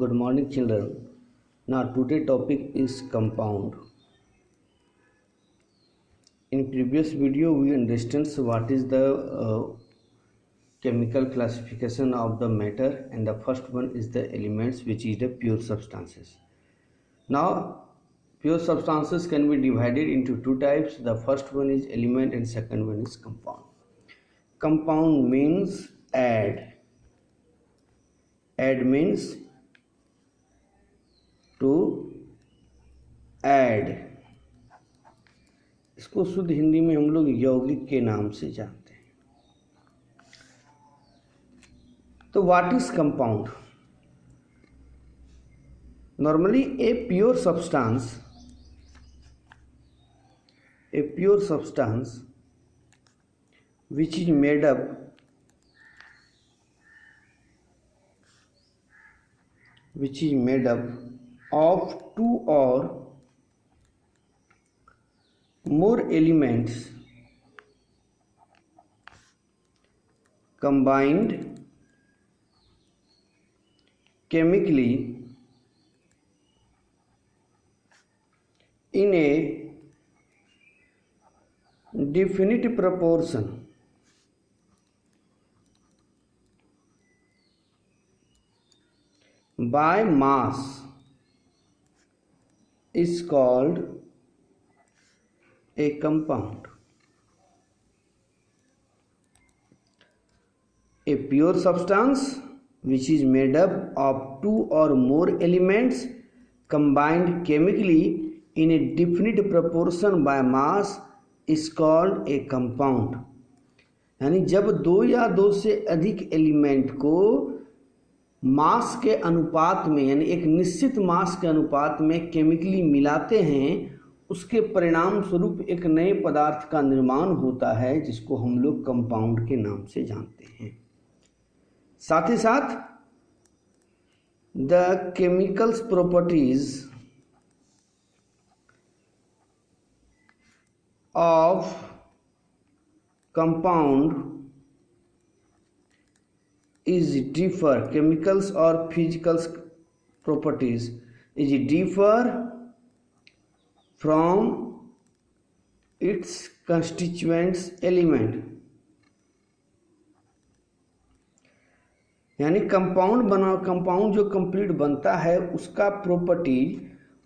Good morning, children. Now, today topic is compound. In previous video, we understand what is the chemical classification of the matter, and the first one is the elements, which is the pure substances. Now, pure substances can be divided into two types. The first one is element, and second one is compound. Compound means add. Add means to add. इसको शुद्ध हिंदी में हम लोग यौगिक के नाम से जानते हैं. तो what is compound? Normally a pure substance which is made up of two or more elements combined chemically in a definite proportion by mass is called a compound. A pure substance which is made up of two or more elements combined chemically in a definite proportion by mass is called a compound. यानी जब दो या दो से अधिक element को मास के अनुपात में, यानी एक निश्चित मास के अनुपात में केमिकली मिलाते हैं, उसके परिणाम स्वरूप एक नए पदार्थ का निर्माण होता है, जिसको हम लोग कंपाउंड के नाम से जानते हैं. साथ ही साथ the chemicals properties of compound is differ. Chemicals or physical properties is differ from its constituents element. यानी कंपाउंड जो कंप्लीट बनता है उसका प्रॉपर्टी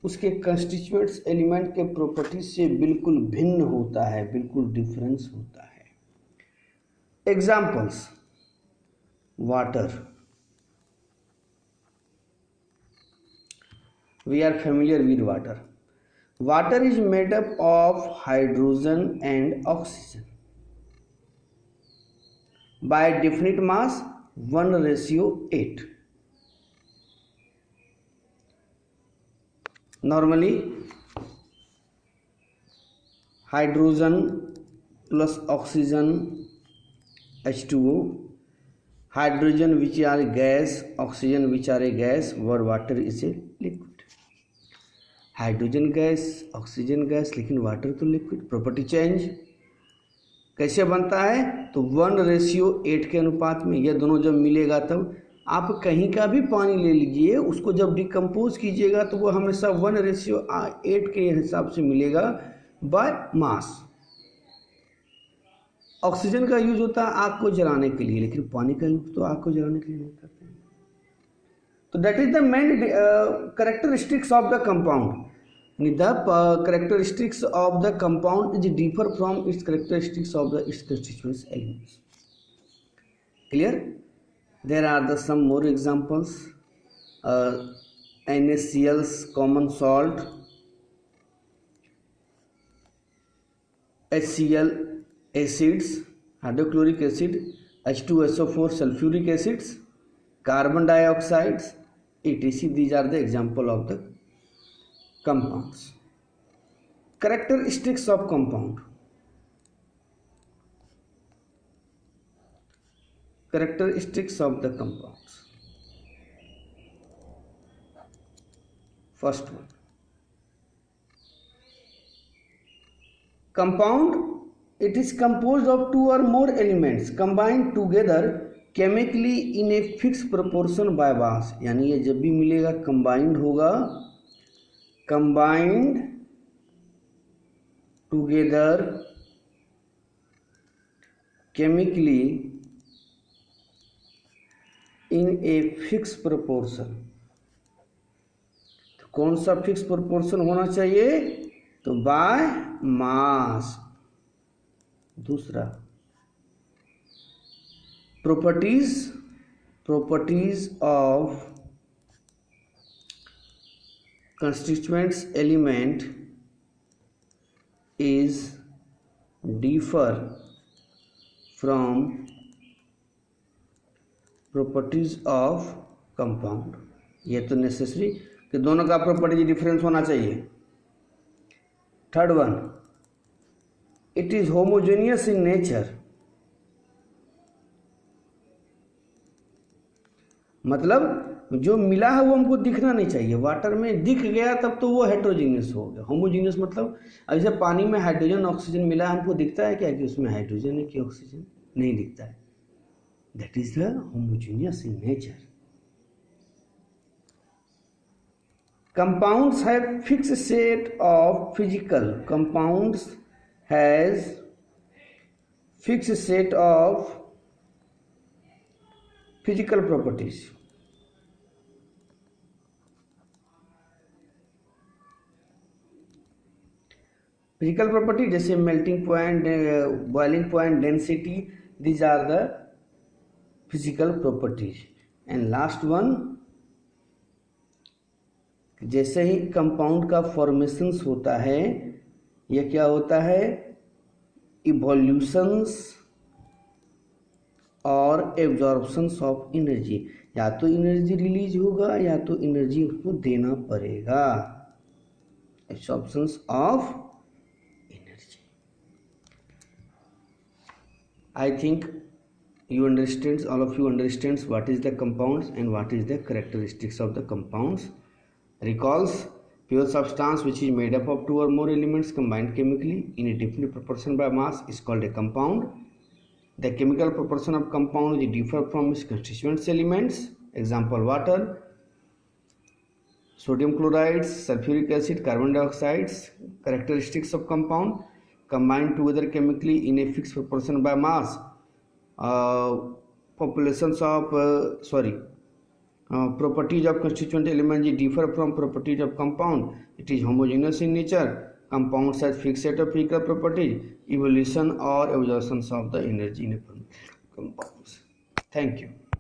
उसके कंस्टिट्यूएंट्स एलिमेंट के प्रॉपर्टी से बिल्कुल भिन्न होता है, बिल्कुल डिफरेंस होता है. Examples: water. We are familiar with water. Water is made up of hydrogen and oxygen by definite mass 1:8. Normally hydrogen plus oxygen H2O, hydrogen which are a gas, oxygen which are a gas, और water is a liquid. Hydrogen gas, oxygen gas, लेकिन water तो liquid. Property change कैसे बनता है? तो 1:8 के अनुपात में. यह दोनों जब मिलेगा तब आप कहीं का भी पानी ले लीजिए, उसको जब डिकम्पोज कीजिएगा तो वो हमेशा 1:8 के हिसाब से मिलेगा बाय मास. ऑक्सीजन का यूज होता है आग को जलाने के लिए, लेकिन पानी का यूज तो आग को जलाने के लिए नहीं करते हैं. तो that is the main characteristics of the compound. The characteristics of the compound is differ from its characteristics of the its constituents elements. Clear? There are the some more examples. NaCl's common salt, HCl acids, hydrochloric acid, H2SO4 sulfuric acids, carbon dioxides, etc. These are the example of the compounds. Characteristics of compound. Characteristics of the compounds. First one, compound, it is composed of two or more elements combined together chemically in a fix proportion by mass, यानी ये जब भी मिलेगा combined होगा, combined together chemically in a fix proportion. तो कौन सा fix proportion होना चाहिए? तो बाय मास। दूसरा, properties of constituents element is differ from properties of compound। ये तो नेसेसरी कि दोनों का प्रॉपर्टी डिफरेंस होना चाहिए। Third one, it is homogeneous in nature, मतलब जो मिला है वो हमको दिखना नहीं चाहिए। वाटर में दिख गया तब तो वो हेट्रोजीनियस हो गया। होमोजीनियस मतलब अब जैसे पानी में हाइड्रोजन ऑक्सीजन मिला, हमको दिखता है क्या कि उसमें हाइड्रोजन है कि ऑक्सीजन? नहीं दिखता है। That is the homogeneous in nature. Compounds have fixed set of physical, compounds has fixed set of physical properties. Physical property जैसे melting point, boiling point, density, these are the physical properties. And last one, जैसे ही compound का formations होता है, यह क्या होता है? इवोल्यूशंस और एब्जॉर्प्शंस ऑफ एनर्जी। या तो एनर्जी रिलीज होगा या तो एनर्जी उसको देना पड़ेगा। Absorptions of energy. I think you understands, all of you understands what is the compounds and what is the characteristics of the compounds. Recalls, pure substance which is made up of two or more elements combined chemically in a definite proportion by mass is called a compound. The chemical proportion of compound which differ from its constituent elements, example water, sodium chlorides, sulfuric acid, carbon dioxides. Characteristics of compound combined together chemically in a fixed proportion by mass. Properties of constituent elements differ from properties of compound. It is homogeneous in nature. Compounds has fixed set of physical properties, evolution or absorption of the energy in compounds. Thank you.